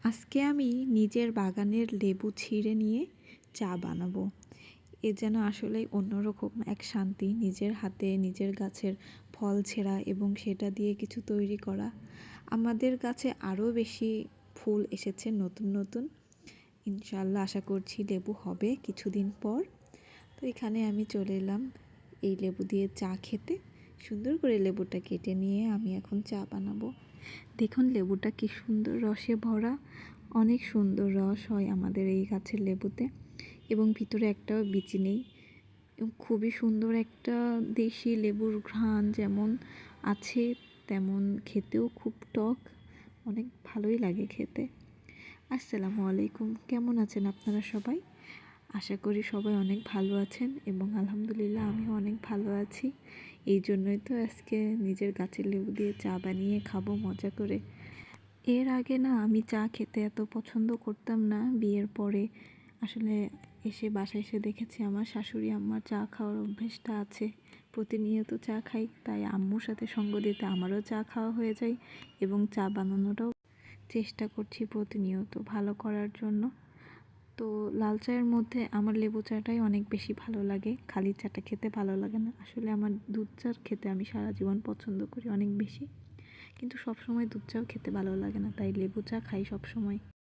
আজকে আমি নিজের বাগানের লেবু ছিঁড়ে নিয়ে চা বানাবো। এ যেন আসলেই অন্যরকম এক শান্তি, নিজের হাতে নিজের গাছের ফল ছেঁড়া এবং সেটা দিয়ে কিছু তৈরি করা। আমাদের গাছে আরও বেশি ফুল এসেছে নতুন নতুন। ইনশাআল্লাহ আশা করছি লেবু হবে কিছুদিন পর। তো এখানে আমি চলে এলাম এই লেবু দিয়ে চা খেতে। সুন্দর করে লেবুটা কেটে নিয়ে আমি এখন চা বানাবো। দেখুন লেবুটা কি সুন্দর রসে ভরা, অনেক সুন্দর রস হয় আমাদের এই গাছের লেবুতে এবং ভিতরে একটাও বিচি নেই। খুবই সুন্দর একটা দেশি লেবুর ঘ্রাণ যেমন আছে তেমন খেতেও খুব টক, অনেক ভালোই লাগে খেতে। আসসালামু আলাইকুম, কেমন আছেন আপনারা সবাই? আশা করি সবাই অনেক ভালো আছেন এবং আলহামদুলিল্লাহ আমিও অনেক ভালো আছি। এই জন্যই তো আজকে নিজের গাছের লেবু দিয়ে চা বানিয়ে খাবো মজা করে। এর আগে না আমি চা খেতে এত পছন্দ করতাম না, বিয়ের পরে আসলে বাসায় এসে দেখেছি আমার শাশুড়ি আম্মার চা খাওয়ার অভ্যেসটা আছে, প্রতিনিয়ত চা খাই, তাই আম্মুর সাথে সঙ্গ দিতে আমারও চা খাওয়া হয়ে যায় এবং চা বানানোটাও চেষ্টা করছি প্রতিনিয়ত ভালো করার জন্য। তো লাল চায়ের মধ্যে আমার লেবু চাটাই অনেক বেশি ভালো লাগে, খালি চাটা খেতে ভালো লাগে না। আসলে আমার দুধ চা খেতে আমি সারা জীবন পছন্দ করি অনেক বেশি, কিন্তু সব সময় দুধ চাও খেতে ভালো লাগে না, তাই লেবু চা খাই সব সময়।